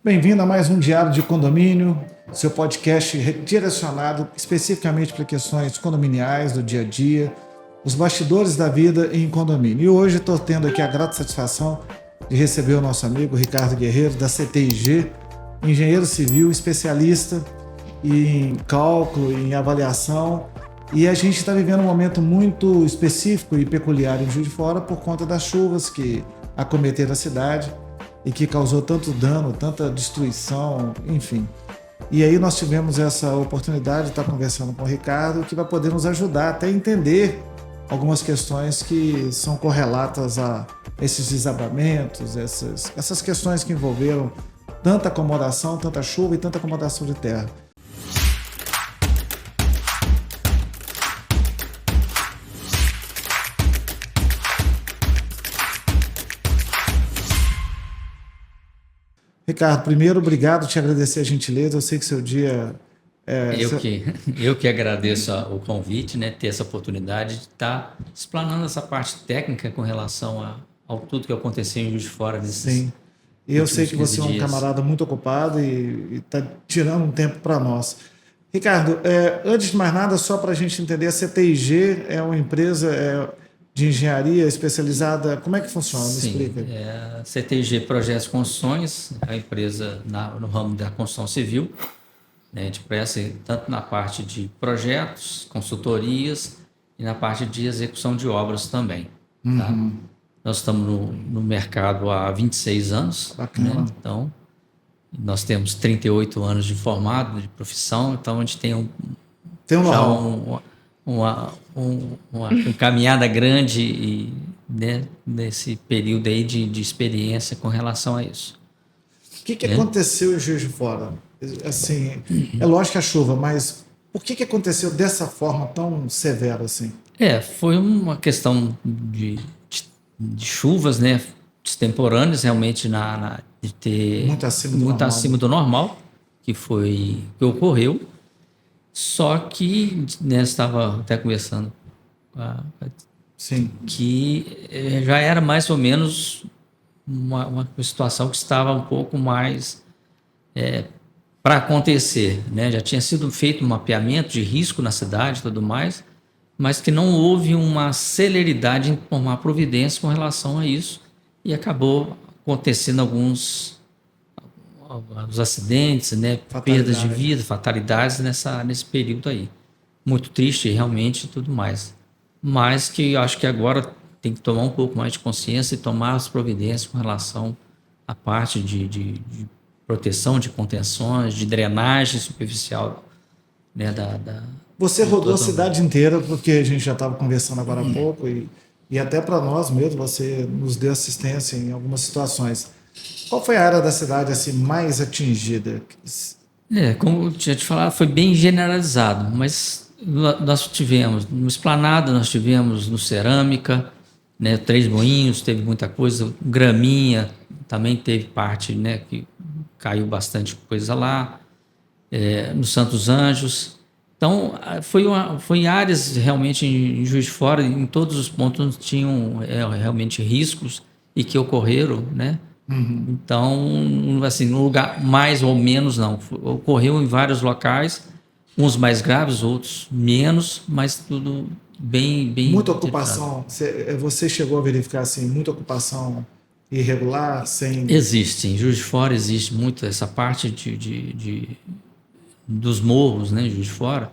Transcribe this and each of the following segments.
Bem-vindo a mais um Diário de Condomínio, seu podcast direcionado especificamente para questões condominiais do dia a dia, os bastidores da vida em condomínio. E hoje estou tendo aqui a grata satisfação de receber o nosso amigo Ricardo Guerreiro, da CTIG, engenheiro civil, especialista em cálculo, em avaliação. E a gente está vivendo um momento muito específico e peculiar em Juiz de Fora por conta das chuvas que acometeram a cidade e que causou tanto dano, tanta destruição, enfim. E aí nós tivemos essa oportunidade de estar conversando com o Ricardo, que vai poder nos ajudar até a entender algumas questões que são correlatas a esses desabamentos, essas questões que envolveram tanta acomodação, tanta chuva e tanta acomodação de terra. Ricardo, primeiro, obrigado, te agradecer a gentileza. Eu sei que seu dia Eu que agradeço o convite, né, ter essa oportunidade de estar explanando essa parte técnica com relação ao tudo que aconteceu em Juiz de Fora desses. Sim. E eu sei que você é um camarada muito ocupado e está tirando um tempo para nós. Ricardo, antes de mais nada, só para a gente entender, a CTIG é uma empresa de engenharia especializada. Como é que funciona? Me explica. A CTIG Projetos e Construções, é a empresa no ramo da construção civil. A gente presta tanto na parte de projetos, consultorias e na parte de execução de obras também. Tá? Nós estamos no mercado há 26 anos. Bacana. Né? Então, nós temos 38 anos de formado, de profissão, então a gente tem uma caminhada grande né, nesse período aí de experiência com relação a isso. O que aconteceu em Juiz de Fora? Assim, é lógico que a chuva, mas por que aconteceu dessa forma tão severa assim? Foi uma questão de chuvas, né, extemporâneas, realmente de ter muito acima do normal, que ocorreu. Só que, né, estava até conversando, que já era mais ou menos uma situação que estava um pouco mais para acontecer, né? Já tinha sido feito um mapeamento de risco na cidade e tudo mais, mas que não houve uma celeridade em tomar providência com relação a isso e acabou acontecendo alguns acidentes, né? Perdas de vida, fatalidades nesse período aí. Muito triste realmente e tudo mais. Mas que eu acho que agora tem que tomar um pouco mais de consciência e tomar as providências com relação à parte de proteção, de contenções, de drenagem superficial, né, Você rodou a cidade inteira, porque a gente já estava conversando agora há pouco, e até para nós mesmo, você nos deu assistência em algumas situações. Qual foi a área da cidade assim, mais atingida? Como eu tinha te falado, foi bem generalizado, mas nós tivemos no Esplanada, nós tivemos no Cerâmica, né, Três Moinhos, teve muita coisa, Graminha também teve parte, né, que caiu bastante coisa lá, no Santos Anjos. Então, foi áreas realmente em Juiz de Fora, em todos os pontos tinham realmente riscos e que ocorreram, né? Então, assim, no lugar mais ou menos não. Ocorreu em vários locais, uns mais graves, outros menos, mas tudo bem... Muita ocupação. Você chegou a verificar assim, muita ocupação irregular? Existe, em Juiz de Fora existe muito essa parte dos morros, né, Juiz de Fora.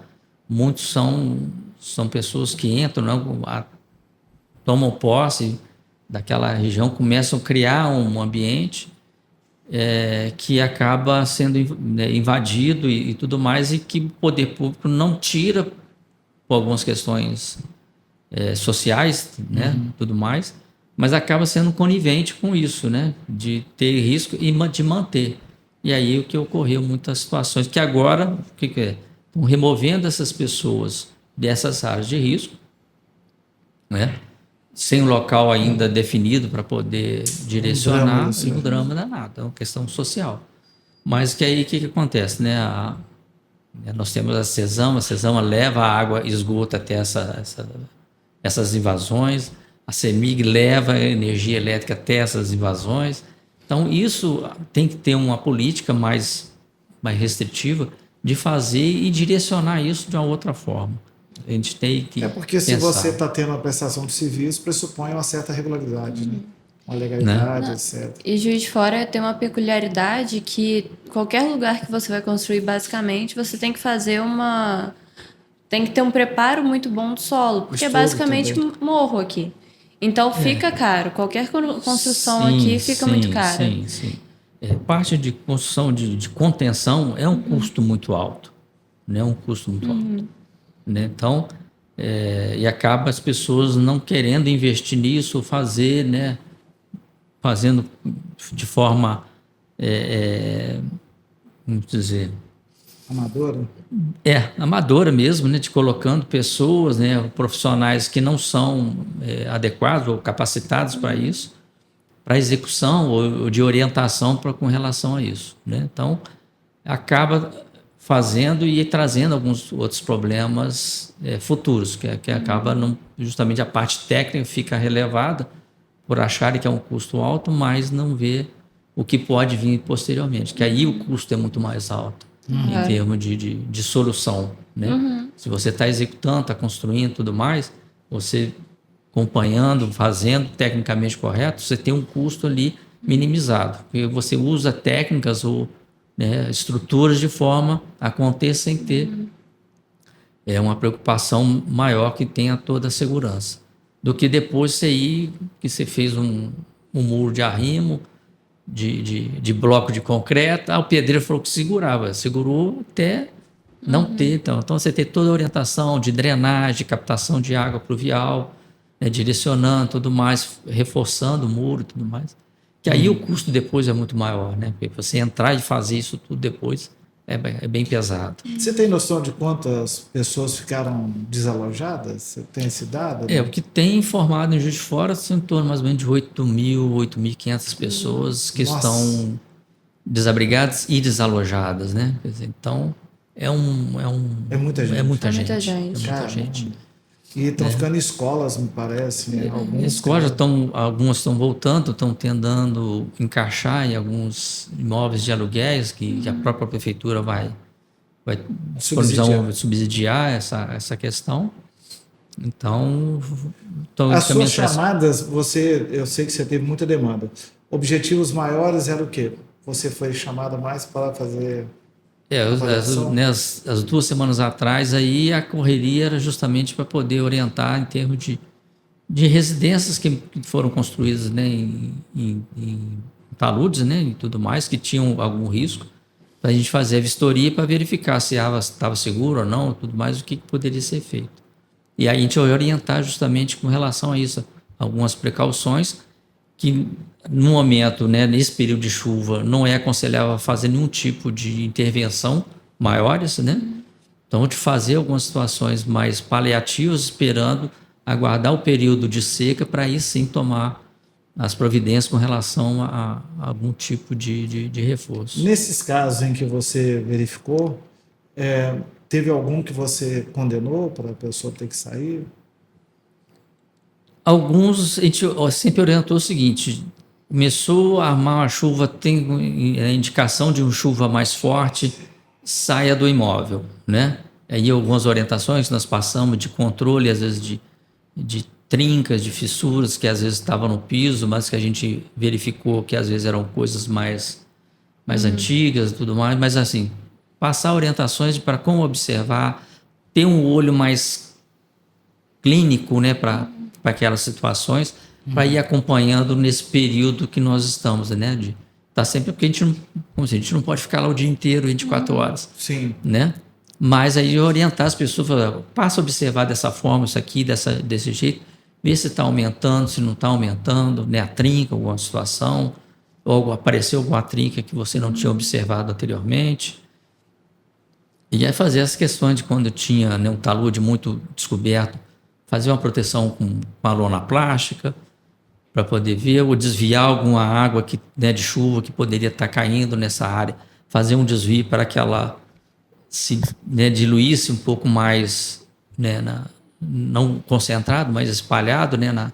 Muitos são pessoas que entram, né, tomam posse daquela região, começam a criar um ambiente que acaba sendo invadido e tudo mais, e que o poder público não tira por algumas questões sociais, né, tudo mais, mas acaba sendo conivente com isso, né, de ter risco e de manter. E aí o que ocorreu muitas situações que agora o que é? Estão removendo essas pessoas dessas áreas de risco, né? Sem um local ainda definido para poder direcionar, e um drama danado, é uma questão social. Mas que aí o que acontece, né? Nós temos a CESAMA leva a água, esgoto até essas invasões, a CEMIG leva a energia elétrica até essas invasões, Então, isso tem que ter uma política mais restritiva de fazer e direcionar isso de uma outra forma. A gente tem que porque se pensar, você está tendo uma prestação de serviço, pressupõe uma certa regularidade, né? Uma né? legalidade, etc. E Juiz de Fora tem uma peculiaridade que qualquer lugar que você vai construir, basicamente, você tem que fazer uma... Tem que ter um preparo muito bom do solo, porque é Estudo basicamente também. morro aqui. Então fica caro. Qualquer construção aqui fica muito cara. Sim. Parte de construção de contenção é um custo muito alto, né? Um custo muito alto, né? Então, e acaba as pessoas não querendo investir nisso, fazer, né? Fazendo de forma, vamos dizer, Amadora? amadora mesmo, né? De colocando pessoas, né? Profissionais que não são adequados ou capacitados para isso, para execução ou de orientação com relação a isso, né? Então, acaba fazendo e trazendo alguns outros problemas futuros, que acaba justamente a parte técnica fica relevada por acharem que é um custo alto, mas não vê o que pode vir posteriormente, que aí o custo é muito mais alto em termos de solução, né? Se você está executando, está construindo tudo mais, você acompanhando, fazendo tecnicamente correto, você tem um custo ali minimizado, porque você usa técnicas ou, né, estruturas de forma a acontecer sem ter uma preocupação maior que tenha toda a segurança, do que depois você ir, que você fez um muro de arrimo, de bloco de concreto, o pedreiro falou que segurou até não ter. Então você tem toda a orientação de drenagem, de captação de água pluvial, né, direcionando tudo mais, reforçando o muro e tudo mais. Que aí o custo depois é muito maior, né? Porque você entrar e fazer isso tudo depois é bem pesado. Você tem noção de quantas pessoas ficaram desalojadas? Você tem esse dado? O que tem informado em Juiz de Fora são em torno mais ou menos de 8.500 pessoas que estão desabrigadas e desalojadas, né? Quer dizer, então, é muita gente. É muita É gente. muita gente. É muita Caramba. gente. E estão ficando em escolas, me parece, né? As escolas algumas estão voltando, estão tentando encaixar em alguns imóveis de aluguéis que a própria prefeitura vai subsidiar essa questão. Então, as suas chamadas, eu sei que você teve muita demanda. Objetivos maiores era o quê? Você foi chamada mais para fazer as 2 semanas atrás aí a correria era justamente para poder orientar em termos de residências que foram construídas, né, em taludes, né, e tudo mais, que tinham algum risco, para a gente fazer a vistoria para verificar se estava seguro ou não, tudo mais, o que poderia ser feito. E aí a gente vai orientar justamente com relação a isso, algumas precauções que no momento, né, nesse período de chuva, não é aconselhável fazer nenhum tipo de intervenção maiores, né? Então, de fazer algumas situações mais paliativas, esperando aguardar o período de seca para aí sim tomar as providências com relação a algum tipo de reforço. Nesses casos em que você verificou, teve algum que você condenou para a pessoa ter que sair? Alguns, a gente sempre orientou o seguinte: começou a armar uma chuva, tem a indicação de uma chuva mais forte, saia do imóvel, né? Aí algumas orientações que nós passamos de controle, às vezes de trincas, de fissuras que às vezes estavam no piso, mas que a gente verificou que às vezes eram coisas mais antigas e tudo mais, mas assim, passar orientações para como observar, ter um olho mais clínico, né, para aquelas situações, para ir acompanhando nesse período que nós estamos, né, tá sempre, porque a gente não pode ficar lá o dia inteiro, 24 horas. Sim. Né? Mas aí orientar as pessoas, falar, passa a observar dessa forma, isso aqui, desse jeito, ver se está aumentando, se não está aumentando, né, a trinca, alguma situação, ou apareceu alguma trinca que você não tinha observado anteriormente. E aí fazer as questões de quando tinha, né, um talude muito descoberto, fazer uma proteção com uma lona plástica, para poder ver, ou desviar alguma água né, de chuva que poderia estar caindo nessa área, fazer um desvio para que ela se, né, diluísse um pouco mais, né, não concentrado, mas espalhado, né,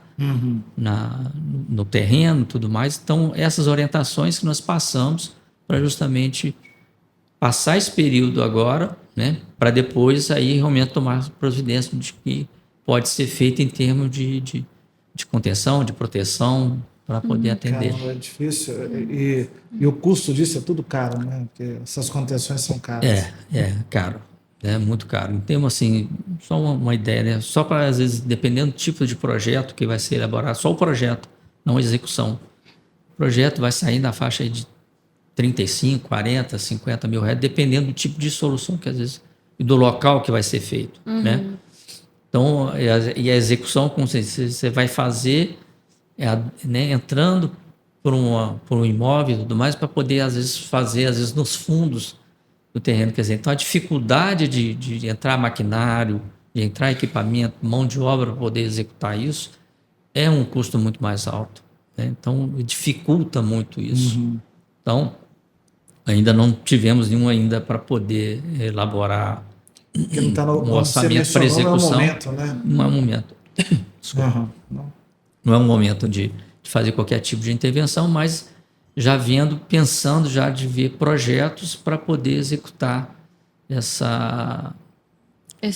no terreno e tudo mais. Então, essas orientações que nós passamos para justamente passar esse período agora, né, para depois aí realmente tomar providência de que pode ser feito em termos de contenção, de proteção, para poder atender. Caramba, é difícil. E o custo disso é tudo caro, né? Porque essas contenções são caras. É caro. É muito caro. Em termos assim, só uma ideia, né? Só para, às vezes, dependendo do tipo de projeto que vai ser elaborado, só o projeto, não a execução. O projeto vai sair na faixa aí de 35, 40, 50 mil reais, dependendo do tipo de solução que às vezes, e do local que vai ser feito, né? Então, e a execução, como você vai fazer, né, entrando por um imóvel e tudo mais, para poder, às vezes, fazer, às vezes, nos fundos do terreno. Quer dizer, então, a dificuldade de entrar maquinário, de entrar equipamento, mão de obra para poder executar isso, é um custo muito mais alto, né? Então, dificulta muito isso. Então, ainda não tivemos nenhum ainda para poder elaborar Porque não está no um orçamento para execução. Não é o momento, né? Não é o momento. Não é um momento de fazer qualquer tipo de intervenção, mas já pensando já de ver projetos para poder executar esses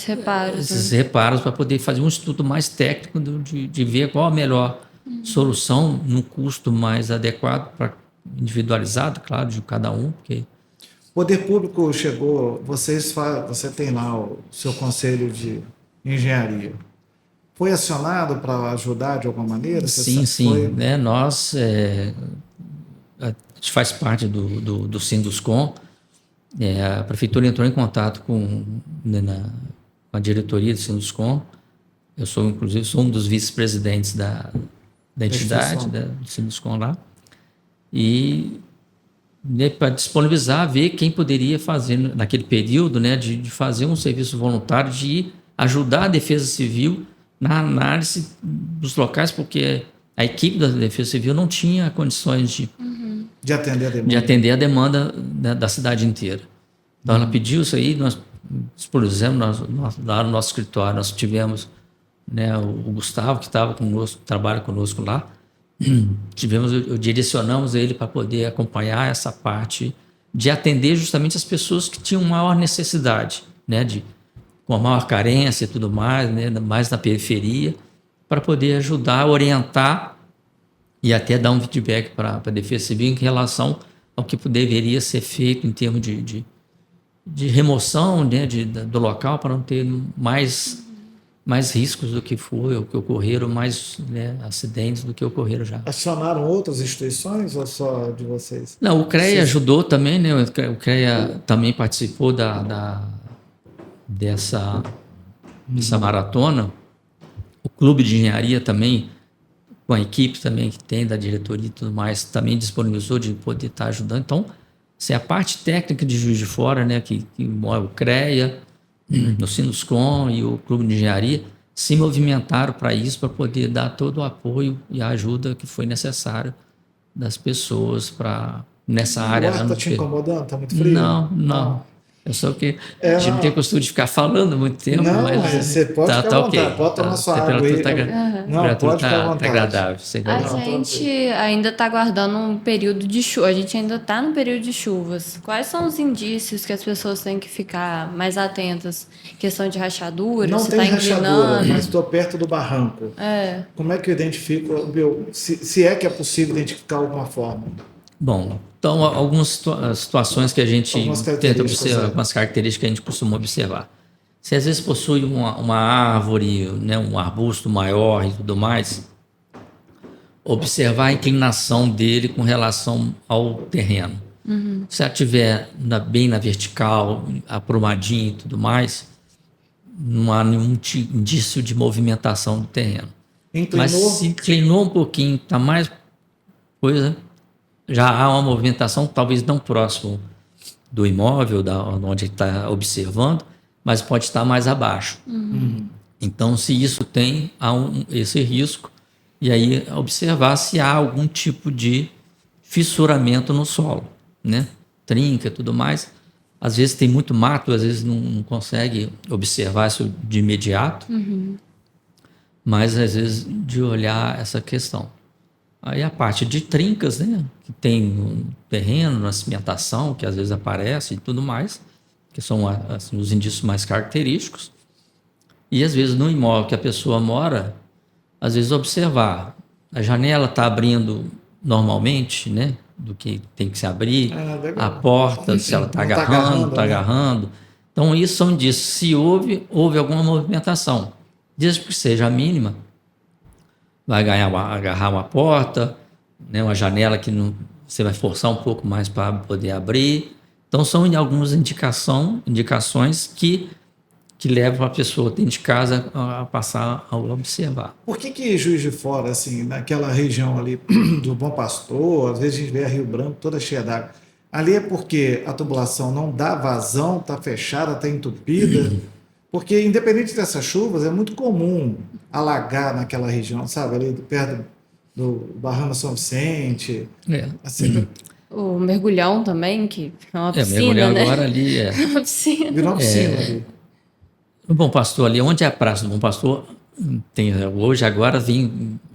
reparos, para poder fazer um estudo mais técnico de ver qual a melhor solução no custo mais adequado, individualizado, claro, de cada um, porque O poder público chegou, você tem lá o seu conselho de engenharia. Foi acionado para ajudar de alguma maneira? Sim. Né? Nós, a gente faz parte do Sinduscom. A prefeitura entrou em contato com a diretoria do Sinduscom. Eu sou, inclusive, um dos vice-presidentes da entidade, do Sinduscom lá. E para disponibilizar, ver quem poderia fazer naquele período, né, de fazer um serviço voluntário, de ajudar a Defesa Civil na análise dos locais, porque a equipe da Defesa Civil não tinha condições de atender a demanda da cidade inteira. Então, ela pediu isso aí, nós disponibilizamos lá no nosso escritório, nós tivemos, né, o Gustavo, que estava conosco, trabalha conosco lá, direcionamos ele para poder acompanhar essa parte de atender justamente as pessoas que tinham maior necessidade, né, com a maior carência e tudo mais, né, mais na periferia, para poder ajudar, orientar e até dar um feedback para a Defesa Civil em relação ao que deveria ser feito em termos de remoção, né, do local, para não ter mais riscos do que ocorreram, mais, né, acidentes do que ocorreram já. Acionaram outras instituições ou só de vocês? Não, o CREA ajudou também, né? O CREA também participou dessa maratona. O Clube de Engenharia também, com a equipe também que tem da diretoria e tudo mais, também disponibilizou de poder estar ajudando. Então, se a parte técnica de Juiz de Fora, né, que o CREA, o Sinduscom e o Clube de Engenharia se movimentaram para isso, para poder dar todo o apoio e a ajuda que foi necessária das pessoas nessa área. Está te incomodando? Está muito frio? Não. Eu sou que a gente não tem costume de ficar falando muito tempo. Não, mas você pode ficar à vontade, pode tomar sua água aí. Não, pode ficar à vontade. Tá agradável. A gente ainda está aguardando um período de chuva. A gente ainda está no período de chuvas. Quais são os indícios que as pessoas têm que ficar mais atentas? Questão de rachadura? Não se tem tá rachadura, mas estou perto do barranco. É. Como é que eu identifico? Se é que é possível identificar alguma forma? Bom, então algumas situações que a gente tenta observar, algumas características que a gente costuma observar. Se às vezes possui uma árvore, né, um arbusto maior e tudo mais, observar a inclinação dele com relação ao terreno. Se ela estiver bem na vertical, aprumadinha e tudo mais, não há nenhum indício de movimentação do terreno. Mas se inclinou um pouquinho, está mais coisa, já há uma movimentação, talvez não próximo do imóvel, onde está observando, mas pode estar mais abaixo. Então, se isso tem, há esse risco, e aí observar se há algum tipo de fissuramento no solo, né? Trinca e tudo mais. Às vezes tem muito mato, às vezes não consegue observar isso de imediato, mas às vezes de olhar essa questão. Aí a parte de trincas, né, que tem no terreno, na cimentação, que às vezes aparece e tudo mais, que são assim, os indícios mais característicos. E às vezes no imóvel que a pessoa mora, às vezes observar, a janela está abrindo normalmente, né, do que tem que se abrir, a porta, se ela está agarrando, está agarrando. Então isso são indícios, se houve alguma movimentação, desde que seja a mínima, vai agarrar uma porta, né, uma janela que não, você vai forçar um pouco mais para poder abrir. Então, são algumas indicações que levam a pessoa dentro de casa a passar a observar. Por que Juiz de Fora, assim, naquela região ali do Bom Pastor, às vezes a gente vê a Rio Branco toda cheia d'água, ali é porque a tubulação não dá vazão, está fechada, está entupida? Porque, independente dessas chuvas, é muito comum alagar naquela região, sabe? Ali perto do Barrama São Vicente. Assim, O mergulhão também, que é uma piscina, mergulhão né? agora ali é. Uma piscina. virou uma piscina ali. O Bom Pastor ali, onde é a Praça do Bom Pastor, tem, hoje agora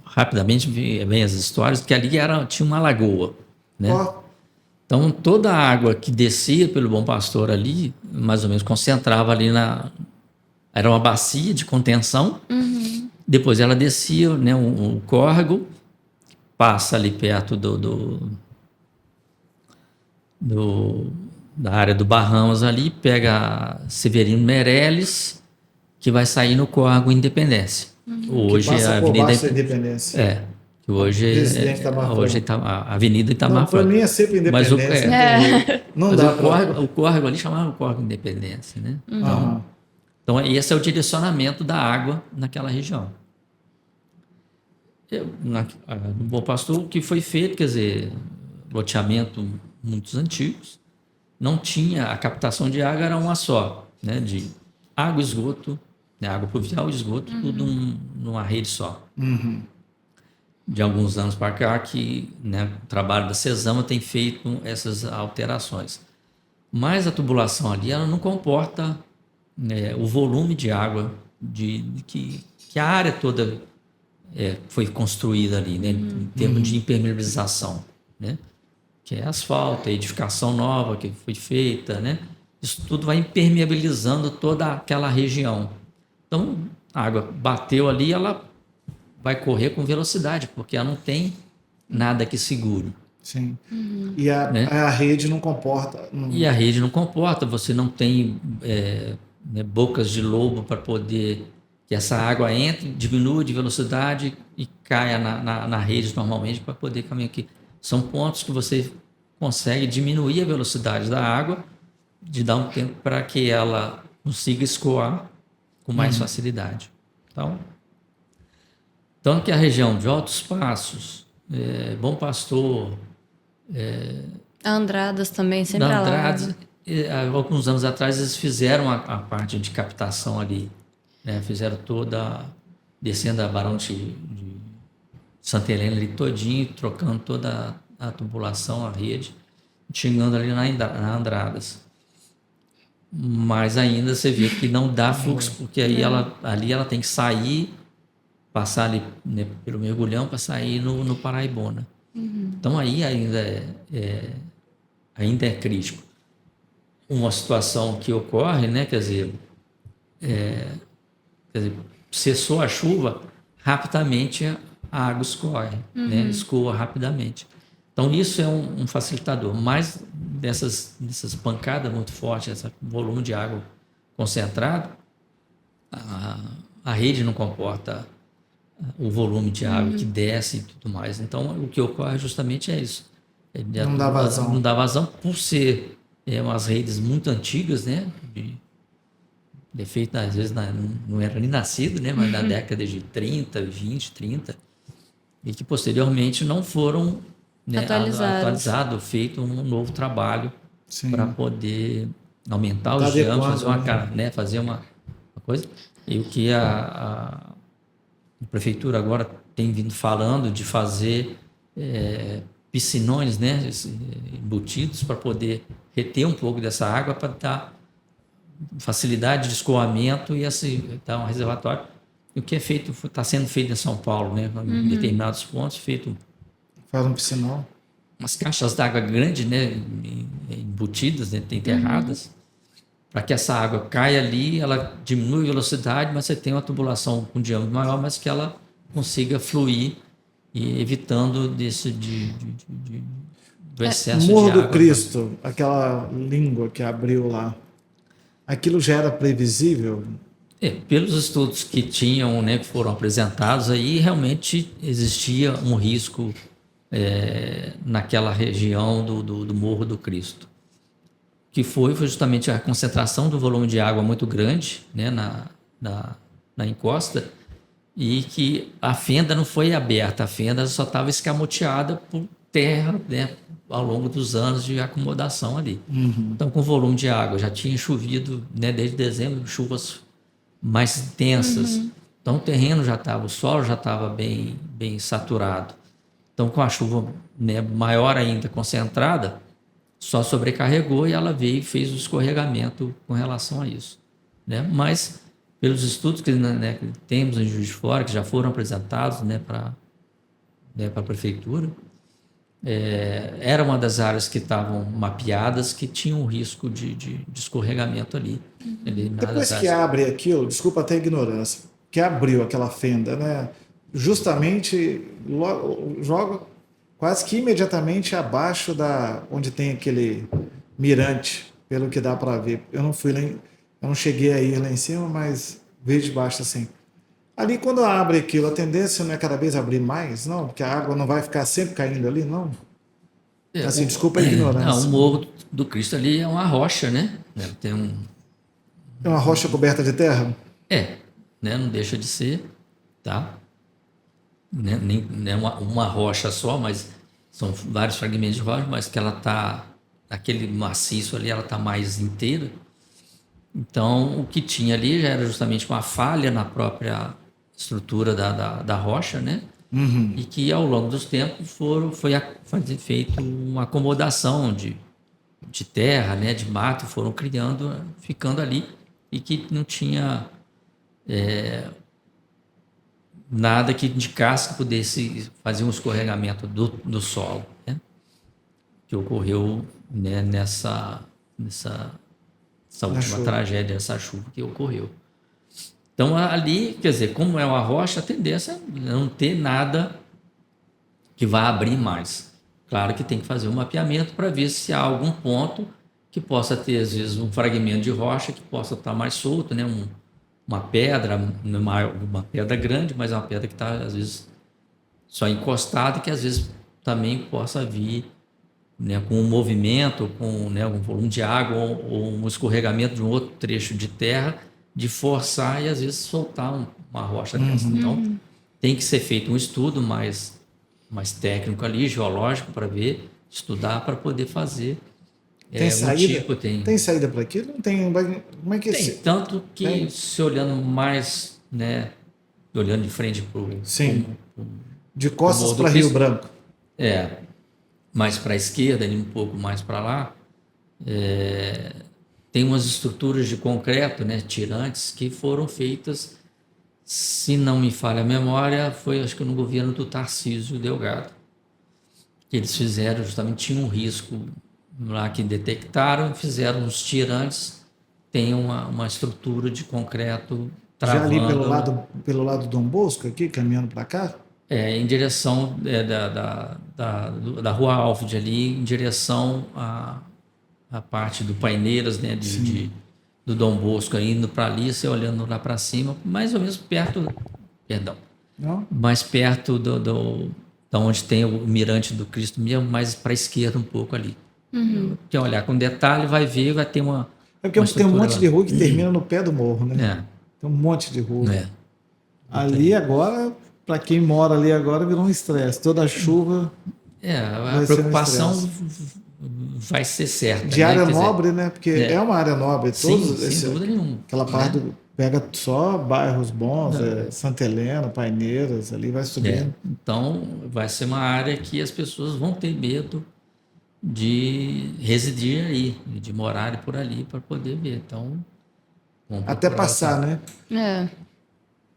rapidamente vem as histórias, que ali tinha uma lagoa, né? Então, toda a água que descia pelo Bom Pastor ali, mais ou menos concentrava ali era uma bacia de contenção. Depois ela descia, né, um córrego, passa ali perto da área do Barramos ali, pega Severino Meirelles, que vai sair no córrego Independência. Hoje que passa a por Avenida baixo da Independência. que hoje hoje a Avenida Itamar Para mim é sempre Independência. Mas o córrego ali chamava o córrego Independência, né? Então, esse é o direcionamento da água naquela região. No Bom Pastor, o que foi feito, quer dizer, loteamento muitos antigos, não tinha, a captação de água era uma só, né? De água e esgoto, né? Água pluvial e esgoto, tudo numa rede só. De alguns anos para cá que, né, o trabalho da Cesama tem feito essas alterações. Mas a tubulação ali, ela não comporta o volume de água que a área toda foi construída ali, né, em termos de impermeabilização, né, que é asfalto, a edificação nova que foi feita, né, isso tudo vai impermeabilizando toda aquela região. Então, a água bateu ali, ela vai correr com velocidade, porque ela não tem nada que segure. Sim. E a rede não comporta. E a rede não comporta, você não tem bocas de lobo para poder que essa água entre, diminua de velocidade e caia na rede normalmente para poder caminhar aqui. São pontos que você consegue diminuir a velocidade da água, de dar um tempo para que ela consiga escoar com mais facilidade. Então, aqui a região de Altos Passos, Bom Pastor... Andradas também, sempre Andradas, alguns anos atrás eles fizeram a parte de captação ali, né? Fizeram toda, descendo a Barão de Santa Helena ali todinho, trocando toda a tubulação, a rede, chegando ali na Andradas. Mas ainda você vê que não dá fluxo, porque aí ela tem que sair, passar ali, né, pelo mergulhão para sair no Paraibuna. Então aí ainda é crítico. Uma situação que ocorre, né, quer dizer, cessou a chuva, rapidamente a água escorre, né, escoa rapidamente. Então isso é um facilitador, mas dessas pancadas muito fortes, esse volume de água concentrado, a rede não comporta o volume de água que desce e tudo mais. Então, o que ocorre justamente é isso. Não dá vazão. Não dá vazão por ser umas redes muito antigas, né? Defeito, às vezes, não era nem nascido, né? Mas na década de 30, 20, 30. E que, posteriormente, não foram, né, atualizados, feito um novo trabalho para poder aumentar os diâmetros, fazer uma coisa. E o que a prefeitura agora tem vindo falando de fazer piscinões, né, embutidos para poder reter um pouco dessa água para dar facilidade de escoamento e assim, dar um reservatório. O que é feito, está sendo feito em São Paulo, né? Em determinados pontos, feito Faz um piscinão. umas caixas d'água grandes, né? Embutidas, né? Enterradas, para que essa água caia ali, ela diminui a velocidade, mas você tem uma tubulação com diâmetro maior, mas que ela consiga fluir e evitando do excesso Morro de água. do Cristo, aquela língua que abriu lá, aquilo já era previsível? Pelos estudos que tinham, né, que foram apresentados aí, realmente existia um risco naquela região do Morro do Cristo. Que foi justamente a concentração do volume de água muito grande, né, na encosta, e que a fenda não foi aberta, a fenda só estava escamoteada por terra, né, ao longo dos anos de acomodação ali. Então, com o volume de água, já tinha chovido, né, desde dezembro, chuvas mais intensas. Então, o terreno já estava, o solo já estava bem saturado. Então, com a chuva, né, maior ainda, concentrada, só sobrecarregou e ela veio e fez o escorregamento com relação a isso, né? Mas, pelos estudos que, né, que temos em Juiz de Fora, que já foram apresentados, né, para a prefeitura, era uma das áreas que estavam mapeadas que tinham um risco de escorregamento ali. Depois que abre aquilo, desculpa até a ignorância, que abriu aquela fenda, né? Justamente joga quase que imediatamente abaixo da onde tem aquele mirante, pelo que dá para ver. Eu não cheguei a ir lá em cima, mas vejo de baixo assim. Ali quando abre aquilo, a tendência não é cada vez abrir mais, não? Porque a água não vai ficar sempre caindo ali, não? Assim, desculpa a ignorância. Não, o Morro do Cristo ali é uma rocha, né? Tem É uma rocha coberta de terra? Né? Não deixa de ser, tá? Nem é uma rocha só, mas são vários fragmentos de rocha, mas que ela tá, aquele maciço ali, ela tá mais inteira. Então, o que tinha ali já era justamente uma falha na própria estrutura da rocha, né? E que ao longo dos tempos foi feito uma acomodação de terra, né? De mato, foram criando, ficando ali, e que não tinha nada que indicasse que pudesse fazer um escorregamento do solo, né? Que ocorreu, né, nessa última tragédia, essa chuva que ocorreu. Então, ali, quer dizer, como é uma rocha, a tendência é não ter nada que vá abrir mais. Claro que tem que fazer um mapeamento para ver se há algum ponto que possa ter, às vezes, um fragmento de rocha que possa estar mais solto, né? Uma pedra, uma pedra grande, mas é uma pedra que está, às vezes, só encostada, que às vezes também possa vir, né, com um movimento, com, né, um volume de água ou um escorregamento de um outro trecho de terra, de forçar e às vezes soltar uma rocha dessa. Então, tem que ser feito um estudo mais técnico ali, geológico, para ver, estudar para poder fazer. Tem saída? Tipo, tem saída para aquilo? Não tem. Como é que tem, tanto que se olhando mais, né, olhando de frente para o... Sim, de costas para Rio Branco. Mais para a esquerda, um pouco mais para lá, tem umas estruturas de concreto, né, tirantes, que foram feitas, se não me falha a memória, foi acho que no governo do Tarcísio Delgado. Eles fizeram, justamente tinha um risco lá que detectaram, fizeram uns tirantes, tem uma estrutura de concreto travando. Já ali pelo lado do Dom Bosco, aqui, caminhando para cá? Em direção da Rua Alfred ali, em direção à parte do Paineiras, né, do Dom Bosco, indo para ali, você olhando lá para cima, mais ou menos perto, mais perto da onde tem o Mirante do Cristo mesmo, mais para a esquerda um pouco ali. Quem olhar com detalhe vai ver, vai ter uma... É porque tem um monte de rua que termina no pé do morro, né? Tem um monte de rua. Ali agora... Para quem mora ali agora, virou um estresse. Toda chuva. A preocupação vai ser certa. De área nobre, né? Porque é uma área nobre. Sem dúvida nenhuma. Aquela parte pega só bairros bons, Santa Helena, Paineiras, ali vai subindo. Então, vai ser uma área que as pessoas vão ter medo de residir aí, de morar por ali para poder ver. Então, vamos Até procurar passar, outra- né?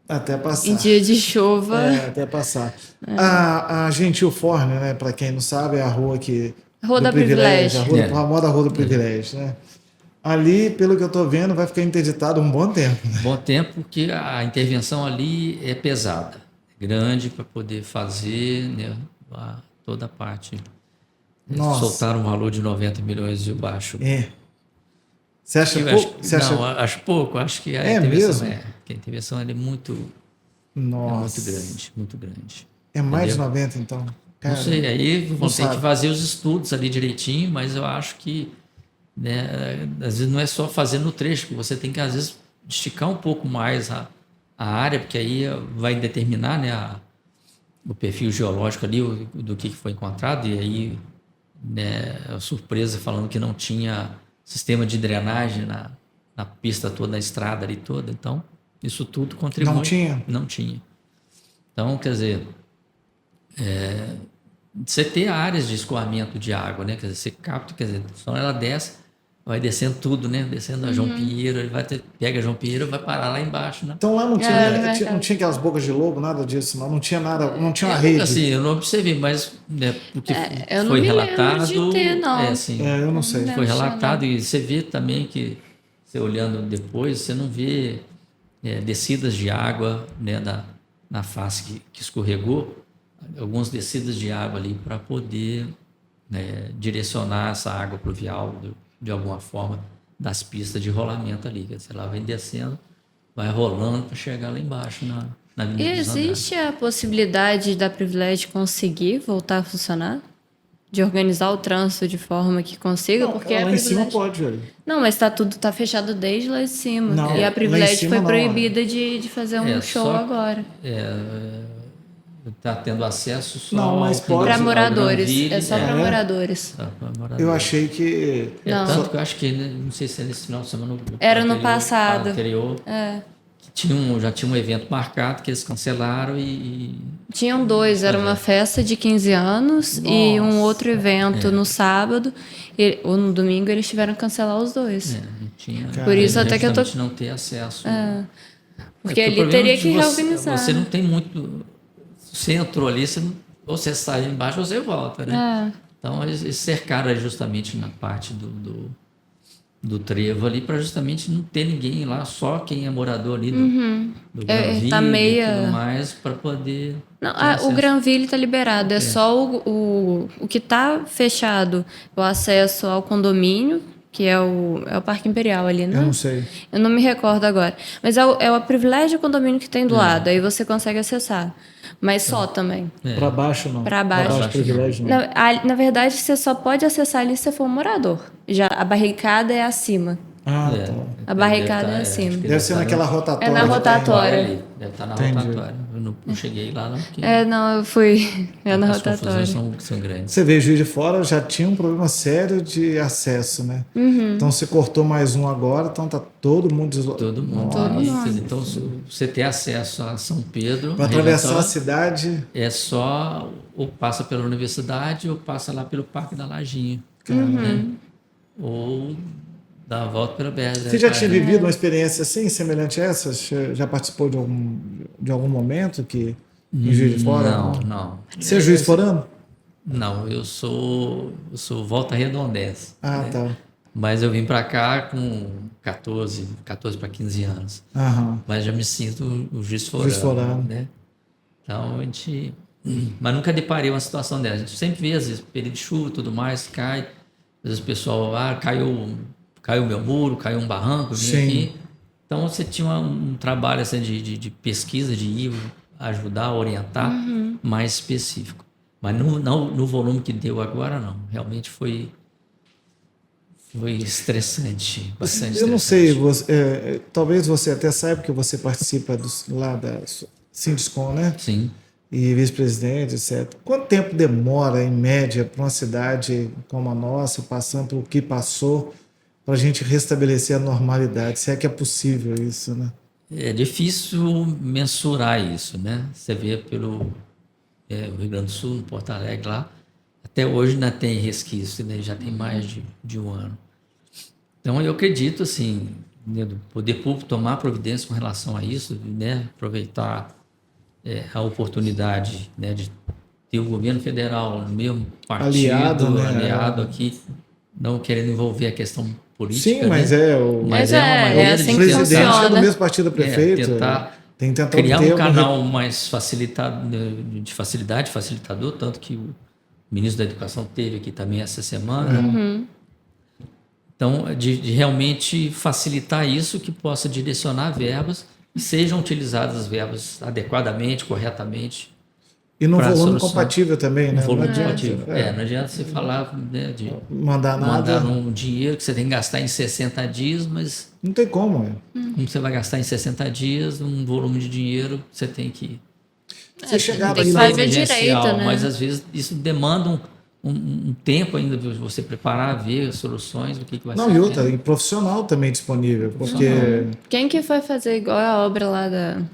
Até Em passar. dia de chuva. Até passar. A Gentil Forne, né? Para quem não sabe, é a rua que Rua do da Privilégio. a rua, É. a famosa Rua do Privilégio, né? Ali, pelo que eu tô vendo, vai ficar interditado um bom tempo. Bom tempo, porque a intervenção ali é pesada, grande para poder fazer, né, toda a parte. Eles Nossa. soltaram um valor de 90 milhões de baixo. É. Você acha Eu pouco? Você acha... Não, acho pouco. Acho que a É intervenção mesmo? que a intervenção ela é muito Nossa. grande, muito grande. É mais de Entendeu? 90, então. Cara, Não sei, aí vão não ter sabe. que fazer os estudos ali direitinho, mas eu acho que, né, às vezes não é só fazer no trecho, que você tem que às vezes esticar um pouco mais a área, porque aí vai determinar, né, o perfil geológico ali do que foi encontrado, e aí, né, a surpresa falando que não tinha sistema de drenagem na pista toda, na estrada ali toda, então isso tudo contribui. Não tinha? Não tinha. Então, quer dizer, você ter áreas de escoamento de água, né? Quer dizer, você capta, quer dizer, só ela desce, vai descendo tudo, né? Descendo a João Pinheiro, ele pega a João Pinheiro e vai parar lá embaixo, né? Então lá não tinha, É, no não mercado. tinha aquelas bocas de lobo, nada disso, não. Não tinha nada, não tinha uma rede. Assim, eu não observei, mas né, porque Eu não foi me lembro relatado. de ter, não. Assim, Eu não sei. Não foi lembro, relatado não. e você vê também que, você olhando depois, você não vê descidas de água, né, na face que escorregou, algumas descidas de água ali para poder, né, direcionar essa água pluvial de alguma forma das pistas de rolamento ali. Quer dizer, ela vem descendo, vai rolando para chegar lá embaixo na E Avenida dos Andrade. existe a possibilidade da Privilégio conseguir voltar a funcionar? De organizar o trânsito de forma que consiga? Não, Porque lá a em cima Privilégio... pode, velho. Não, mas tá fechado desde lá de cima. Não, e lá a em Privilégio cima foi não. proibida de fazer um show só- agora. Está tendo acesso só Não, mas ao pode. Para Ao moradores. Granville, É só para moradores. só pra moradores. Eu achei que. Não. Tanto que eu acho que, né, não sei se é nesse final de semana ou Era no anterior, passado. anterior, É. que já tinha um evento marcado que eles cancelaram e Tinham dois, era uma festa de 15 anos e um Nossa. outro evento no sábado. Ou no domingo eles tiveram que cancelar os dois. não tinha. Por isso até que eu tô- justamente não ter acesso. Porque o ele problema teria de que reorganizar. Você não tem muito. Você entrou ali, ou você sai embaixo ou você volta, né? Então eles cercaram ali justamente na parte do trevo ali para justamente não ter ninguém lá, só quem é morador ali do Granville tá e meia- tudo mais para poder. Não, ter o acesso. Granville está liberado, é só o que está fechado, o acesso ao condomínio, que é o Parque Imperial ali, né? Eu não sei. Eu não me recordo agora. Mas é o privilégio condomínio que tem do lado, aí você consegue acessar. Mas só também. Pra baixo não. Pra baixo. Privilégio não. Na verdade, você só pode acessar ali se você for um morador. Já a barricada é acima. Ah, É, tá. A barricada deve é acima. acho que Deve ser tá naquela no- rotatória. É na que tem. rotatória. ali, deve estar na Entendi. rotatória. Eu não cheguei lá, não, porque Não, eu fui. É na as confusões rotatória. são grandes. Você vê, Juiz de Fora já tinha um problema sério de acesso, né? Então você cortou mais um agora, então tá todo mundo deslocado. Todo mundo. Todo ali. mundo. Quer dizer, então, se você ter acesso a São Pedro, Para a região atravessar toda, a cidade. é só ou passa pela universidade ou passa lá pelo Parque da Lajinha. Uhum. Né? Ou dá a volta pela BR. Você já tinha vivido uma experiência assim, semelhante a essa? Você já participou de algum momento que em Juiz de Fora? Não. Você é juiz forano? Não, eu sou Volta Redondense. Ah, tá. Mas eu vim para cá com 14 para 15 anos. Aham. Mas já me sinto o juiz forano. Juiz forano. Né? Então a gente. Mas nunca deparei uma situação dessa. A gente sempre vê, às vezes, período de chuva e tudo mais, cai. Às vezes o pessoal, caiu meu muro, caiu um barranco, eu vim Sim. aqui. Então você tinha um trabalho assim, de pesquisa, de ir ajudar, orientar, mais específico. Mas no volume que deu agora, não. Realmente foi estressante, bastante Eu não estressante. sei, talvez você até saiba que você participa lá da Sinduscom, né? Sim. E vice-presidente, etc. Quanto tempo demora, em média, para uma cidade como a nossa, passando pelo que passou, para a gente restabelecer a normalidade? Se é que é possível isso, né? É difícil mensurar isso, né? Você vê pelo Rio Grande do Sul, no Porto Alegre lá, até hoje ainda tem resquício, né? Já tem mais de um ano. Então, eu acredito, assim, né, do poder público tomar providência com relação a isso, né? Aproveitar a oportunidade, né, de ter o governo federal no mesmo partido, Aliado, né? aliado aqui, não querendo envolver a questão política. Sim, mas né? Mas é uma é maneira assim de o que presidente é funciona. do mesmo partido do prefeito. tentar tem que tentar criar obter um algum canal mais facilitado, de facilidade, facilitador, tanto que o ministro da Educação teve aqui também essa semana. Então, de realmente facilitar isso, que possa direcionar verbas e sejam utilizadas as verbas adequadamente, corretamente. E num pra volume solução. compatível também, né? Volume Não adianta, compatível. Não adianta você falar, né, de mandar nada. mandar um dinheiro que você tem que gastar em 60 dias, mas Não tem como. como você vai gastar em 60 dias, um volume de dinheiro, você tem que Você chegar tem que lá fazer direito, né? mas às vezes isso demanda um tempo ainda de você preparar, ver as soluções, o que vai Não, ser. e outra, e profissional também disponível, porque Quem que foi fazer igual a obra lá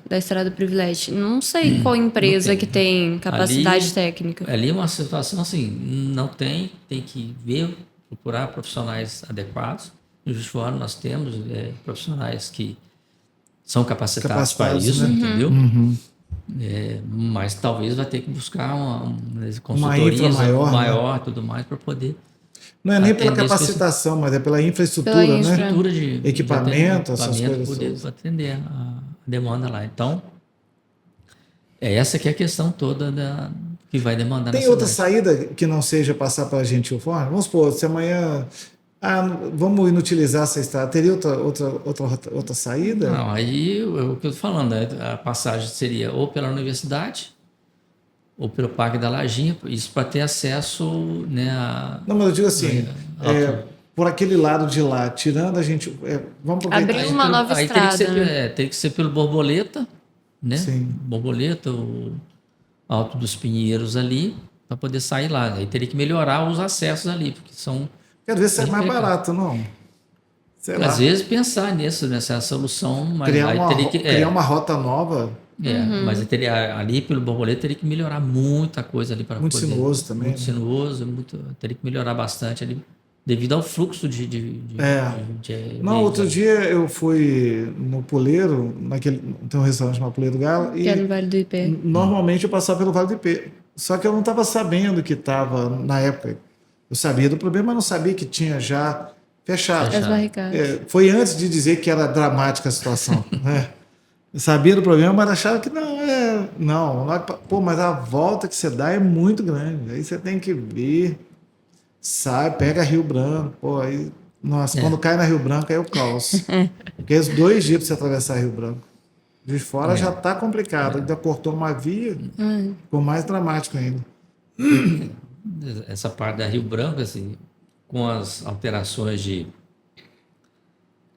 da Estrada do Privilégio? Não sei qual empresa tem. que tem capacidade Ali- técnica. Ali é uma situação assim, não tem que ver, procurar profissionais adequados. No Juiz de Fora nós temos profissionais que são capacitados para Capacitados, isso, né? entendeu? Uhum. Mas talvez vai ter que buscar uma infra consultorias maior, maior, tudo mais, para poder Não é nem pela atender capacitação, mas é pela infraestrutura, Pela né? estrutura de Equipamento, essas equipamento coisas poder todas. atender a demanda lá. Então, essa que é a questão toda que vai demandar Tem na outra cidade. saída que não seja passar pela Gentil Forma? Vamos supor, se amanhã vamos inutilizar essa estrada, teria outra saída? Não, aí o que eu estou falando, né? A passagem seria ou pela universidade ou pelo Parque da Lajinha, isso para ter acesso, né, Não, mas eu digo assim, por aquele lado de lá, tirando a gente. Vamos aproveitar. Abriu uma nova aí teria que estrada, ser, né? teria que ser pelo Borboleta, né? Sim. Borboleta, o Alto dos Pinheiros ali, para poder sair lá. Aí teria que melhorar os acessos ali, porque são. Quero ver se é mais Perfeito. barato, não. Sei lá. Às vezes pensar nessa solução, mas Criar aí teria que. criar uma rota nova, Mas aí teria, ali pelo Borboleta teria que melhorar muita coisa ali para muito poder. sinuoso também. Muito né? sinuoso, teria que melhorar bastante ali, devido ao fluxo de Não, outro dia eu fui no Puleiro, tem um restaurante chamado Puleiro Galo, Que é no e Vale do Ipê. normalmente eu passava pelo Vale do Ipê. Só que eu não estava sabendo que estava, na época, eu sabia do problema, mas não sabia que tinha já fechado. As barricadas. Foi antes de dizer que era dramática a situação. Né? Eu sabia do problema, mas achava que não. Pô, mas a volta que você dá é muito grande. Aí você tem que vir, sai, pega Rio Branco. Pô, aí, nossa, quando cai na Rio Branco aí é o caos. Porque os 2 dias para você atravessar Rio Branco. De fora já está complicado. Ainda cortou uma via, ficou mais dramático ainda. Essa parte da Rio Branco, assim, com as alterações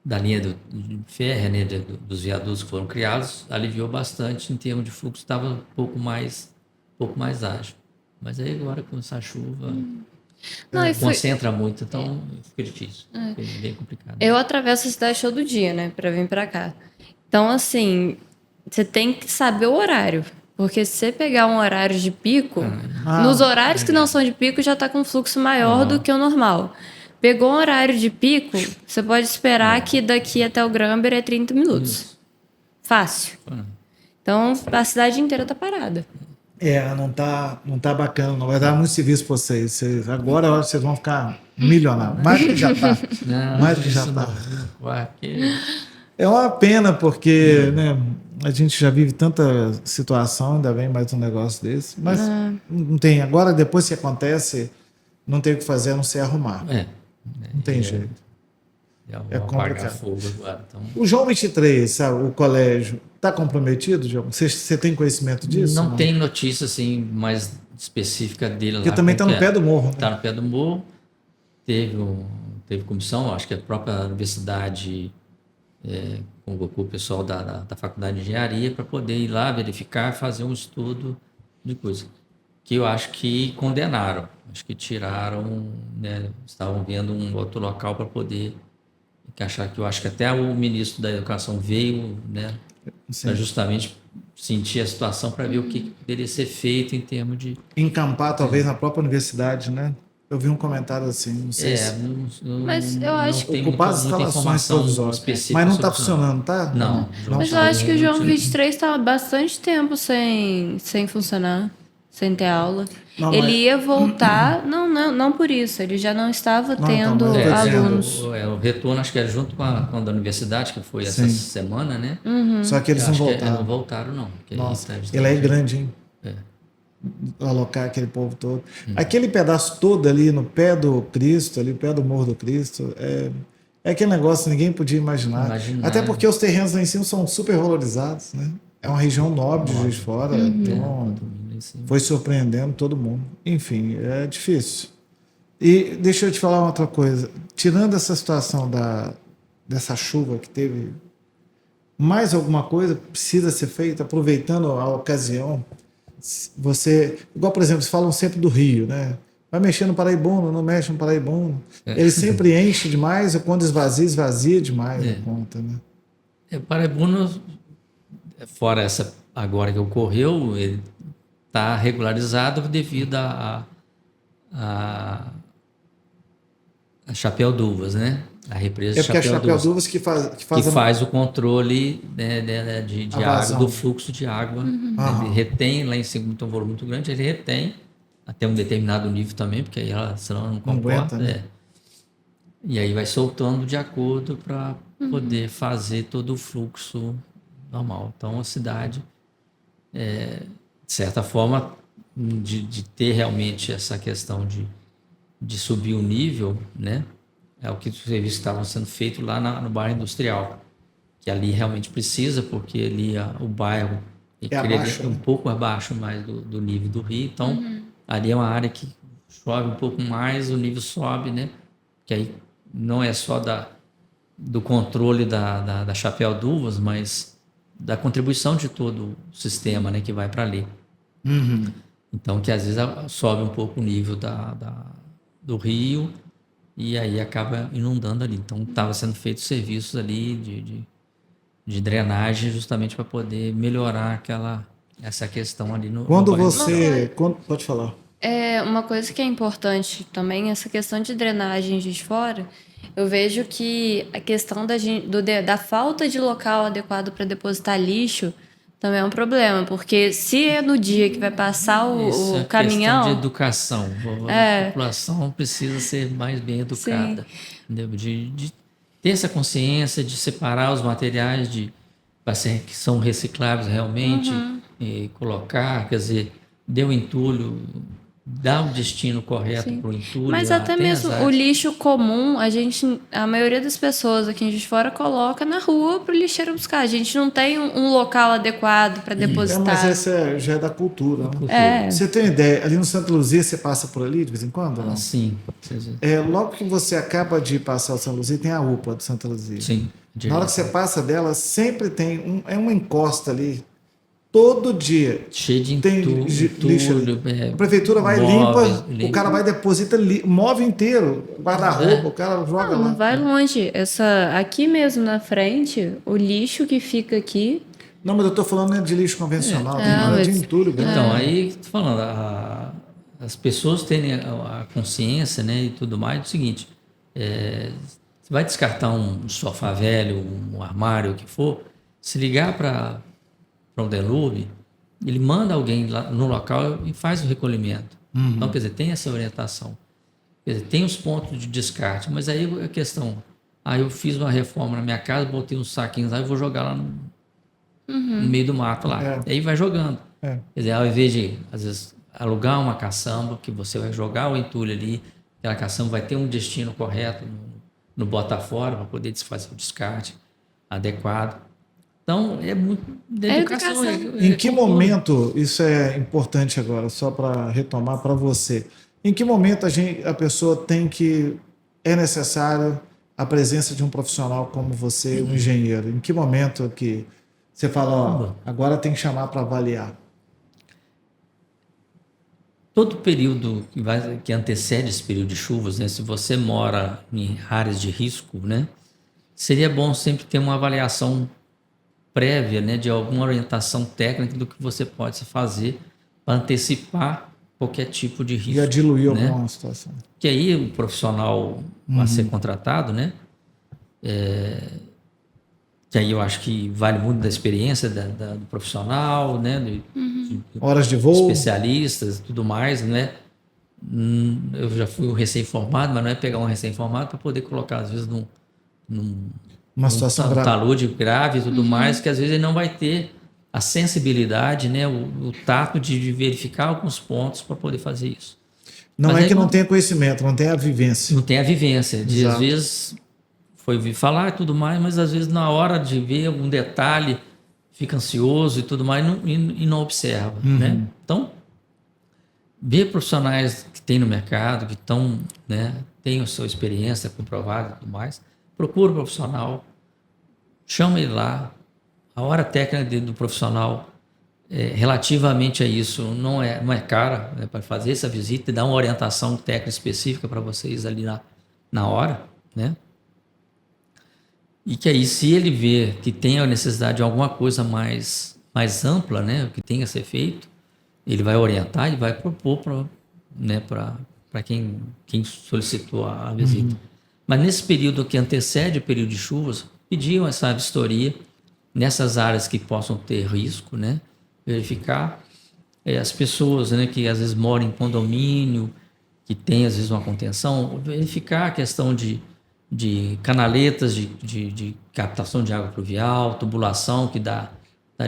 da linha de ferro, né, dos viadutos que foram criados, aliviou bastante em termos de fluxo, estava um pouco mais ágil. Mas aí agora com essa chuva Não, e foi- concentra muito, então fica difícil, fica bem complicado. Eu atravesso a cidade todo dia, né, pra vir pra cá. Então, assim, você tem que saber o horário. Porque se você pegar um horário de pico, nos horários que não são de pico já tá com um fluxo maior do que o normal. Pegou um horário de pico, você pode esperar que daqui até o Gramber é 30 minutos. Fácil. Então, a cidade inteira tá parada. Não tá bacana, não vai dar muito serviço para vocês. Agora vocês vão ficar milionários. Mais do que já tá. Mais do que já tá. É uma pena, porque né, a gente já vive tanta situação, ainda vem mais um negócio desse. Mas não tem. Agora, depois que acontece, não tem o que fazer a não ser arrumar. Não tem jeito. É complicado. apagar fogo agora. Então... O João 23, sabe, o colégio, está comprometido, João? Você tem conhecimento disso? Não tem notícia assim mais específica dele Porque lá. também está no pé do morro. Está no pé do morro. Teve comissão, acho que a própria universidade convocou o pessoal da Faculdade de Engenharia para poder ir lá verificar, fazer um estudo de coisa. Que eu acho que condenaram. Acho que tiraram, né, estavam vendo um outro local para poder encaixar, que eu acho que até o ministro da Educação veio, né, para justamente sentir a situação para ver o que poderia ser feito em termos de... Encampar, talvez, na própria universidade, né? Eu vi um comentário assim, não sei se... Mas eu acho que... Ocupar as instalações provisórias. Mas não está funcionando, tá? Não. Mas eu acho que o João 23 estava há bastante tempo sem funcionar, sem ter aula. Não, ele ia voltar, não por isso, ele já não estava tendo alunos. O retorno, acho que era junto com a da universidade, que foi essa semana, né? Só que eles não voltaram. Não voltaram, não. Nossa, ele é grande, hein? Alocar aquele povo todo. Aquele pedaço todo ali no pé do Cristo, ali no pé do Morro do Cristo, é aquele negócio que ninguém podia imaginar. Até porque os terrenos lá em cima são super valorizados, né? É uma região nobre de Juiz de Fora, então foi surpreendendo todo mundo. Enfim, é difícil. E deixa eu te falar uma outra coisa. Tirando essa situação dessa chuva que teve, mais alguma coisa precisa ser feita, aproveitando a ocasião? Você, igual por exemplo, falam sempre do Rio, né? Vai mexer no Paraibuno, não mexe no Paraibuno. Ele sempre enche demais, ou quando esvazia demais a conta, né? O Paraibuno, fora essa agora que ocorreu, ele está regularizado devido a Chapéu d'Uvas, né? A represa porque Chapéu é Chapéu d'Uvas que faz o controle, né, de água, do fluxo de água. Ele retém lá em cima, um volume muito grande, ele retém até um determinado nível também, porque aí senão ela não comporta. Né? E aí vai soltando de acordo para poder fazer todo o fluxo normal. Então a cidade, de certa forma, de ter realmente essa questão de subir o nível, né? É o que os serviços estavam sendo feitos lá no bairro industrial, que ali realmente precisa, porque ali o bairro é um pouco abaixo mais do nível do rio, então ali é uma área que chove um pouco mais, o nível sobe, né? Que aí não é só do controle da Chapéu d'Uvas, mas da contribuição de todo o sistema, né, que vai para ali. Então, que às vezes sobe um pouco o nível do rio, e aí acaba inundando ali. Então, estava sendo feitos serviços ali de drenagem justamente para poder melhorar essa questão ali no bairro. Pode falar. Uma coisa que é importante também, essa questão de drenagem de fora, eu vejo que a questão da falta de local adequado para depositar lixo também é um problema, porque se é no dia que vai passar o caminhão... Questão de educação. A população precisa ser mais bem educada. De ter essa consciência de separar os materiais que são recicláveis realmente, e colocar, quer dizer, deu entulho, dá um destino correto para o entulho. Mas até mesmo o lixo comum, a maioria das pessoas aqui em Juiz de Fora coloca na rua para o lixeiro buscar. A gente não tem um local adequado para depositar. Mas essa já é da cultura. Né? Você tem uma ideia, ali no Santa Luzia você passa por ali de vez em quando? Não? Sim. Logo que você acaba de passar o Santa Luzia, tem a UPA do Santa Luzia. Sim. Na hora que você passa dela, sempre tem uma encosta ali. Todo dia. Cheio de lixo. A prefeitura vai, limpa, o cara vai, deposita, move inteiro, guarda-roupa, o cara joga lá. Não vai longe. Aqui mesmo na frente, o lixo que fica aqui... Não, mas eu estou falando de lixo convencional, de entulho. Então, aí, tô falando, as pessoas terem a consciência, né, e tudo mais, é o seguinte, você vai descartar um sofá velho, um armário, o que for, se ligar para um Delube, ele manda alguém lá no local e faz o recolhimento. Então, quer dizer, tem essa orientação. Quer dizer, tem os pontos de descarte, mas aí a questão, eu fiz uma reforma na minha casa, botei uns saquinhos lá e vou jogar lá no meio do mato lá. E aí vai jogando. Quer dizer, ao invés de, às vezes, alugar uma caçamba, que você vai jogar o entulho ali, aquela caçamba vai ter um destino correto no Botafora para poder fazer o descarte adequado. Então, é muito da educação. Em que momento, isso é importante agora, só para retomar para você, em que momento a pessoa é necessário a presença de um profissional como você, um engenheiro? Em que momento que você fala, agora tem que chamar para avaliar? Todo período que antecede esse período de chuvas, né, se você mora em áreas de risco, né, seria bom sempre ter uma avaliação prévia, né, de alguma orientação técnica do que você pode fazer para antecipar qualquer tipo de risco. Ia diluir né? alguma situação. Que aí o profissional a ser contratado, né? Que aí eu acho que vale muito da experiência do profissional, né? Horas de voo. Especialistas e tudo mais, né? Eu já fui um recém-formado, mas não é pegar um recém-formado para poder colocar, às vezes, Uma situação grave. talude grave e tudo mais, que às vezes ele não vai ter a sensibilidade, né? O tato de verificar alguns pontos para poder fazer isso. Não Mas é que não tenha conhecimento, não tem a vivência. Não tem a vivência. De, Exato. às vezes foi ouvir falar e tudo mais, mas às vezes na hora de ver algum detalhe fica ansioso e tudo mais e não observa. Né? Então, ver profissionais que tem no mercado, que estão, né, têm a sua experiência comprovada e tudo mais, procura o profissional, chama ele lá. A hora técnica do profissional, relativamente a isso, não é cara, né, para fazer essa visita e dar uma orientação técnica específica para vocês ali na hora, né? E que aí, se ele vê que tem a necessidade de alguma coisa mais ampla, né, que tenha a ser feito, ele vai orientar e vai propor para quem solicitou a visita. Mas nesse período que antecede o período de chuvas, pediam essa vistoria nessas áreas que possam ter risco, né? Verificar as pessoas, né, que às vezes moram em condomínio, que tem às vezes uma contenção, verificar a questão de canaletas de captação de água pluvial, tubulação que dá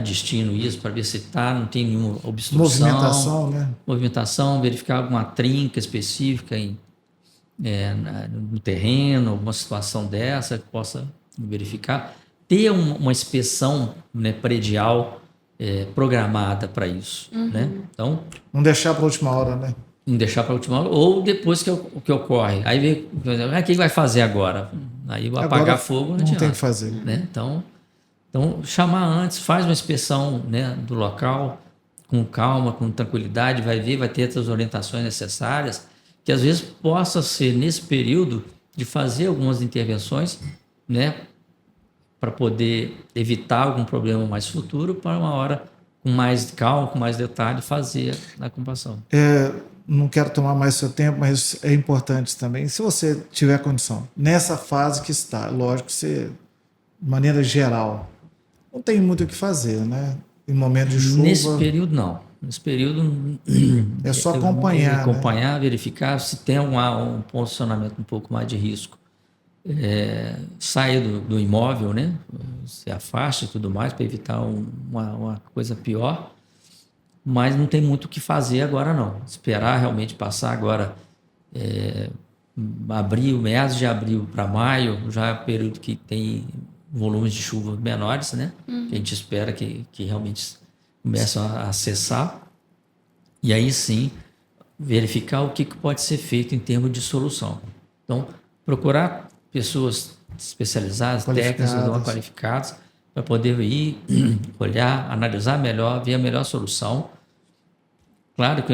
destino isso, para ver se não tem nenhuma obstrução. Movimentação, né? Movimentação, verificar alguma trinca específica no terreno, alguma situação dessa que possa verificar. Ter uma inspeção, né, predial programada para isso. Né? Então, não deixar para a última hora, né? Não deixar para a última hora, ou depois que ocorre. Aí vê, o que vai fazer agora? Aí apagar fogo não tem que fazer. Né? Então, chamar antes, faz uma inspeção, né, do local, com calma, com tranquilidade, vai ter essas orientações necessárias, que às vezes possa ser nesse período de fazer algumas intervenções, né, para poder evitar algum problema mais futuro, para uma hora com mais calma, com mais detalhe, fazer a compação. Não quero tomar mais seu tempo, mas é importante também, se você tiver condição, nessa fase que está, lógico, você, de maneira geral, não tem muito o que fazer, né? Em momento de chuva... Nesse período, não. Nesse período... É só acompanhar, né? Verificar se tem um posicionamento um pouco mais de risco. Saia do imóvel, né? Se afaste e tudo mais, para evitar uma coisa pior. Mas não tem muito o que fazer agora, não. Esperar realmente passar agora meados de abril para maio, já é o período que tem volumes de chuva menores, né? Que a gente espera que realmente começam a acessar. E aí sim, verificar o que pode ser feito em termos de solução. Então, procurar pessoas especializadas, técnicas, qualificadas, para poder ir, olhar, analisar melhor, ver a melhor solução. Claro que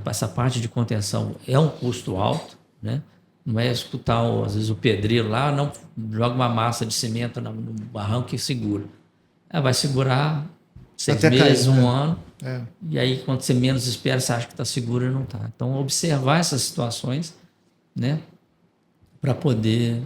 essa parte de contenção é um custo alto, né? Não é escutar, às vezes, o pedreiro lá, não joga uma massa de cimento no barranco e segura. Vai segurar 6 meses, um ano, e aí quando você menos espera, você acha que está seguro e não está. Então, observar essas situações, né, para poder,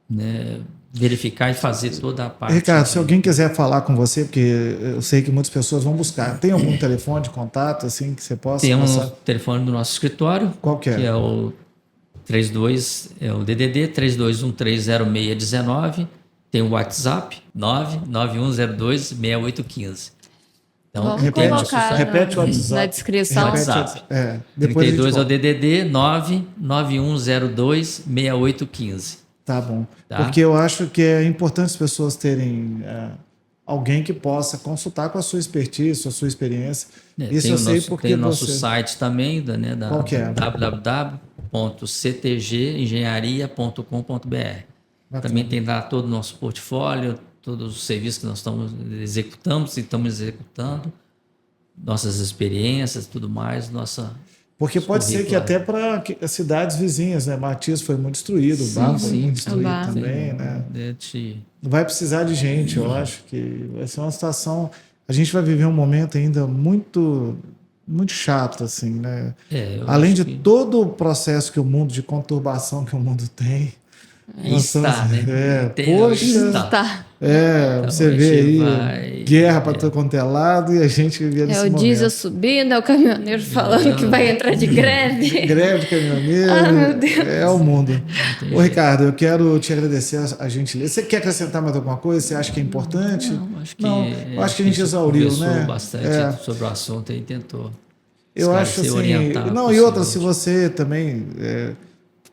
né, verificar e fazer toda a parte. Ricardo, se alguém quiser falar com você, porque eu sei que muitas pessoas vão buscar, tem algum telefone de contato assim que você possa Tem passar? um telefone do nosso escritório. Qual que é? Que é o 32, o DDD 32130619. Tem o WhatsApp 991026815. Então, repete o WhatsApp. Na descrição. WhatsApp. 32 é o DDD 991026815. Tá bom. Tá? Porque eu acho que é importante as pessoas terem alguém que possa consultar com a sua expertise, a sua experiência. Isso eu sei porque tem o nosso site também, né, Qual que é? www.ctgengenharia.com.br. Também tem lá todo o nosso portfólio, todos os serviços que nós estamos executando, nossas experiências, tudo mais, Porque pode ser que até para as cidades vizinhas, né? Matias foi muito destruído, o Barro foi muito destruído também, né? Vai precisar de gente, eu acho que vai ser uma situação... A gente vai viver um momento ainda muito, muito chato, assim, né? Além de todo o processo que o mundo, de conturbação que o mundo tem... Está, né? Poxa, Está. Então, você vê aí guerra para todo quanto é lado e a gente vivia nesse momento. É o diesel subindo, é o caminhoneiro falando que vai entrar de greve. Greve de caminhoneiro. Ah, meu Deus. É o mundo. Ô, Ricardo, eu quero te agradecer a gentileza. Você quer acrescentar mais alguma coisa? Você acha que é importante? Eu acho que a gente exauriu, né? Bastante sobre o assunto e tentou. Eu acho assim. E outra, se você também.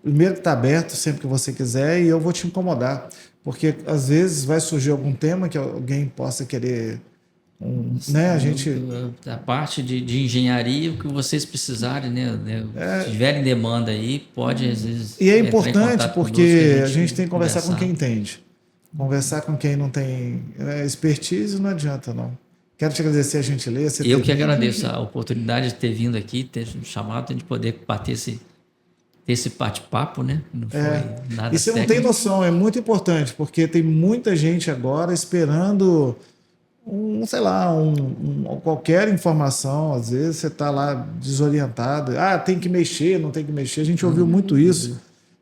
Primeiro que está aberto sempre que você quiser e eu vou te incomodar. Porque às vezes vai surgir algum tema que alguém possa querer. Né? A gente. A parte de engenharia, o que vocês precisarem, né? Se tiverem demanda aí, pode às vezes. E é importante porque a gente tem que conversar com quem entende. entende. Conversar com quem não tem expertise não adianta, não. Quero te agradecer a gentileza. Eu que agradeço a oportunidade de ter vindo aqui, ter chamado, de poder bater esse bate-papo, né? Não foi nada E você técnico. não tem noção, é muito importante, porque tem muita gente agora esperando qualquer informação. Às vezes você está lá desorientado. Tem que mexer, não tem que mexer. A gente ouviu muito isso.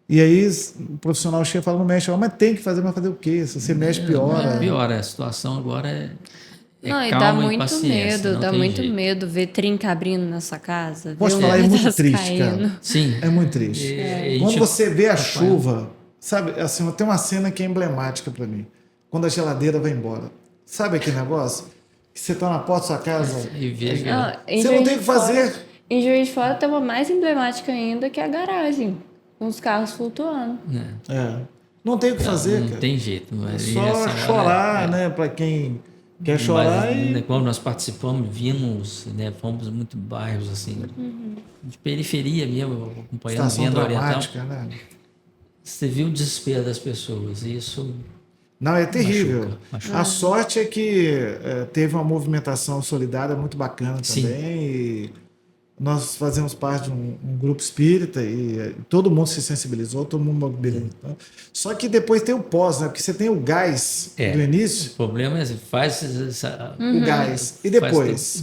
E aí o profissional chega e fala, não mexe. Mas tem que fazer, mas fazer o quê? Se você mexe, piora. Piora. A situação agora é Não, e calma dá muito paciência, medo, dá muito medo ver trinca abrindo na sua casa. Posso falar, é muito triste, cara. Sim. É muito triste. Quando você vê a chuva, sabe, assim, tem uma cena que é emblemática para mim. Quando a geladeira vai embora. Sabe aquele negócio? Que você tá na porta da sua casa. E veja. Você não tem o que fazer. Em Juiz de Fora tem uma mais emblemática ainda, que é a garagem, com os carros flutuando. Não tem o que fazer, Não cara. tem jeito. Mas Só chorar, né? Para quem quer chorar. Mas, quando nós participamos, vimos, né, fomos muito bairros assim, de periferia mesmo, acompanhando, vendo a Oriental. Né? Você viu o desespero das pessoas, e isso... Não, é terrível. Machuca. A sorte é que teve uma movimentação solidária muito bacana também. Sim. E nós fazemos parte de um grupo espírita e todo mundo se sensibilizou, todo mundo mobilizou. Só que depois tem o pós, né? Porque você tem o gás do início. O problema é faz o gás. E depois?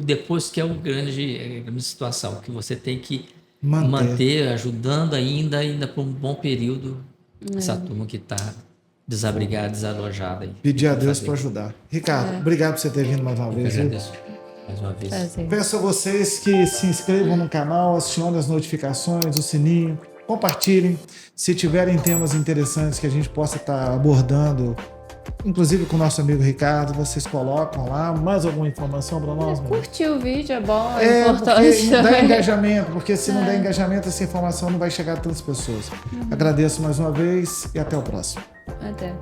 Depois que é a grande situação, que você tem que manter ajudando ainda por um bom período essa turma que está desabrigada, desalojada. Pedir a Deus para ajudar. Ricardo, obrigado por você ter vindo mais uma vez. Eu agradeço mais uma vez. Prazer. Peço a vocês que se inscrevam no canal, acionem as notificações, o sininho, compartilhem. Se tiverem temas interessantes que a gente possa estar abordando, inclusive com o nosso amigo Ricardo, vocês colocam lá mais alguma informação para nós? Curtir o vídeo é bom, é importante. Porque dá engajamento, porque se não der engajamento, essa informação não vai chegar a tantas pessoas. Agradeço mais uma vez e até o próximo. Até.